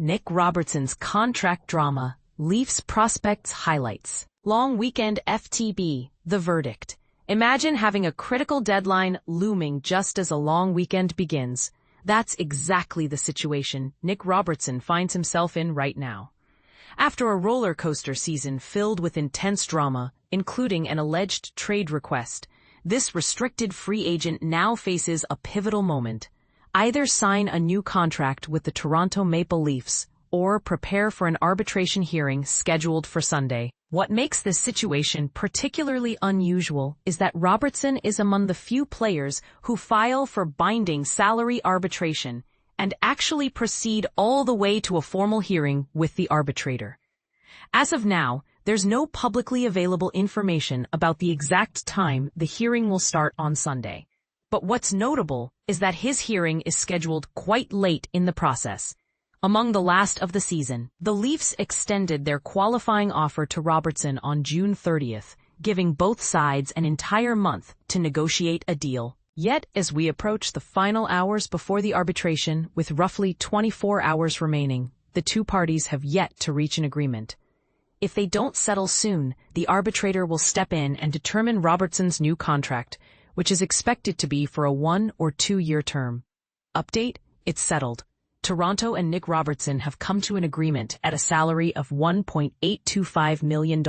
Nick Robertson's contract drama, Leafs prospects highlights. Long weekend FTB, the verdict. Imagine having a critical deadline looming just as a long weekend begins. That's exactly the situation Nick Robertson finds himself in right now. After a roller coaster season filled with intense drama, including an alleged trade request, this restricted free agent now faces a pivotal moment. Either sign a new contract with the Toronto Maple Leafs or prepare for an arbitration hearing scheduled for Sunday. What makes this situation particularly unusual is that Robertson is among the few players who file for binding salary arbitration and actually proceed all the way to a formal hearing with the arbitrator. As of now, there's no publicly available information about the exact time the hearing will start on Sunday. But what's notable is that his hearing is scheduled quite late in the process. Among the last of the season, the Leafs extended their qualifying offer to Robertson on June 30th, giving both sides an entire month to negotiate a deal. Yet, as we approach the final hours before the arbitration, with roughly 24 hours remaining, the two parties have yet to reach an agreement. If they don't settle soon, the arbitrator will step in and determine Robertson's new contract, which is expected to be for a 1- or 2-year term. Update: it's settled. Toronto and Nick Robertson have come to an agreement at a salary of $1.825 million.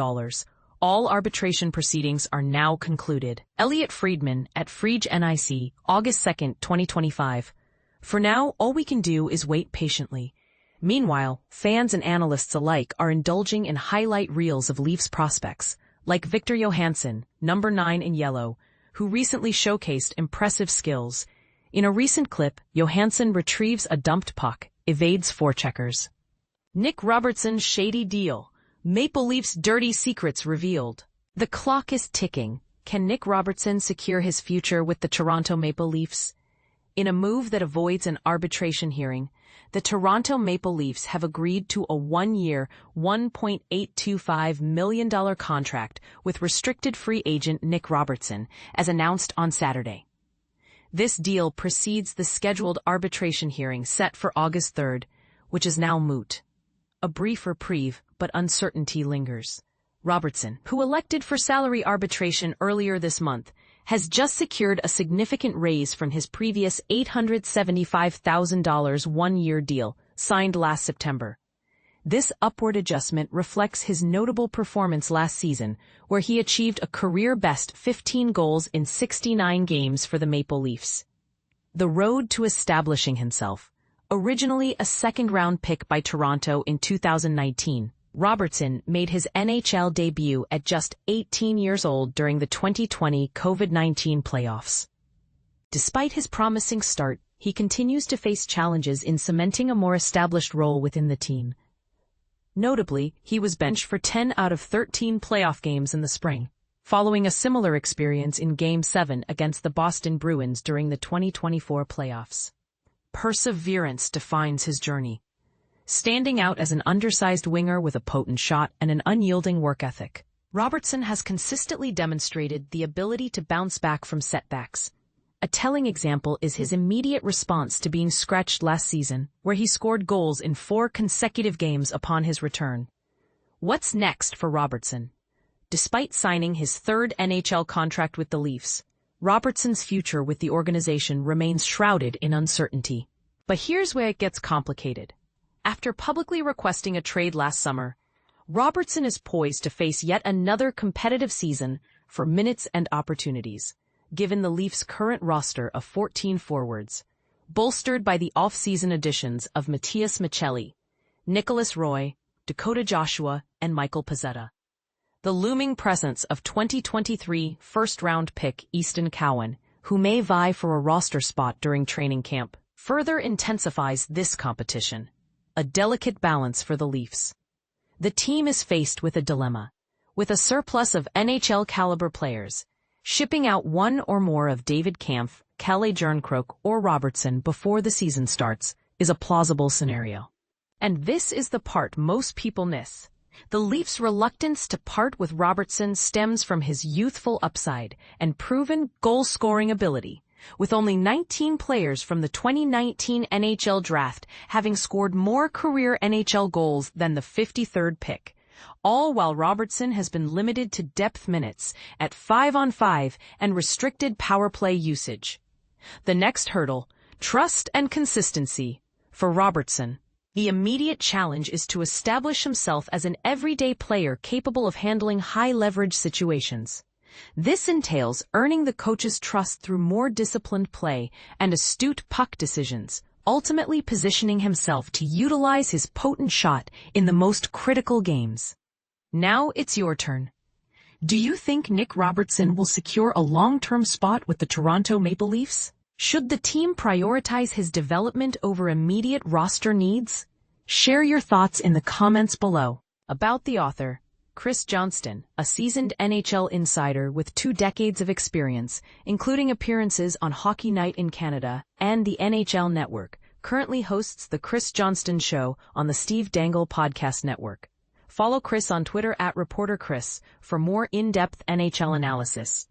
All arbitration proceedings are now concluded. Elliot Friedman at Frege NIC, August 2, 2025. For now, all we can do is wait patiently. Meanwhile, fans and analysts alike are indulging in highlight reels of Leafs prospects, like Victor Johansson, number 9 in yellow, who recently showcased impressive skills. In a recent clip, Johansson retrieves a dumped puck, evades forecheckers. Nick Robertson's shady deal. Maple Leafs' dirty secrets revealed. The clock is ticking. Can Nick Robertson secure his future with the Toronto Maple Leafs? In a move that avoids an arbitration hearing, the Toronto Maple Leafs have agreed to a 1-year, $1.825 million contract with restricted free agent Nick Robertson, as announced on Saturday. This deal precedes the scheduled arbitration hearing set for August 3rd, which is now moot. A brief reprieve, but uncertainty lingers. Robertson, who elected for salary arbitration earlier this month, has just secured a significant raise from his previous $875,000 one-year deal, signed last September. This upward adjustment reflects his notable performance last season, where he achieved a career-best 15 goals in 69 games for the Maple Leafs. The road to establishing himself. Originally a second-round pick by Toronto in 2019, Robertson made his NHL debut at just 18 years old during the 2020 COVID-19 playoffs. Despite his promising start, he continues to face challenges in cementing a more established role within the team. Notably, he was benched for 10 out of 13 playoff games in the spring, following a similar experience in Game 7 against the Boston Bruins during the 2024 playoffs. Perseverance defines his journey, standing out as an undersized winger with a potent shot and an unyielding work ethic. Robertson has consistently demonstrated the ability to bounce back from setbacks. A telling example is his immediate response to being scratched last season, where he scored goals in 4 consecutive games upon his return. What's next for Robertson? Despite signing his 3rd NHL contract with the Leafs, Robertson's future with the organization remains shrouded in uncertainty. But here's where it gets complicated. After publicly requesting a trade last summer, Robertson is poised to face yet another competitive season for minutes and opportunities, given the Leafs' current roster of 14 forwards, bolstered by the off-season additions of Matias Maccelli, Nicholas Roy, Dakota Joshua, and Michael Pezzetta. The looming presence of 2023 first-round pick Easton Cowan, who may vie for a roster spot during training camp, further intensifies this competition, a delicate balance for the Leafs. The team is faced with a dilemma. With a surplus of NHL-caliber players, shipping out one or more of David Kampf, Calle Jarnkrok, or Robertson before the season starts is a plausible scenario. And this is the part most people miss. The Leafs' reluctance to part with Robertson stems from his youthful upside and proven goal-scoring ability, with only 19 players from the 2019 NHL draft having scored more career NHL goals than the 53rd pick, all while Robertson has been limited to depth minutes at 5-on-5 and restricted power play usage. The next hurdle, trust and consistency. For Robertson, the immediate challenge is to establish himself as an everyday player capable of handling high-leverage situations. This entails earning the coach's trust through more disciplined play and astute puck decisions, ultimately positioning himself to utilize his potent shot in the most critical games. Now it's your turn. Do you think Nick Robertson will secure a long-term spot with the Toronto Maple Leafs? Should the team prioritize his development over immediate roster needs? Share your thoughts in the comments below. About the author, Chris Johnston, a seasoned NHL insider with 2 decades of experience, including appearances on Hockey Night in Canada and the NHL Network, currently hosts The Chris Johnston Show on the Steve Dangle Podcast Network. Follow Chris on Twitter @ReporterChris for more in-depth NHL analysis.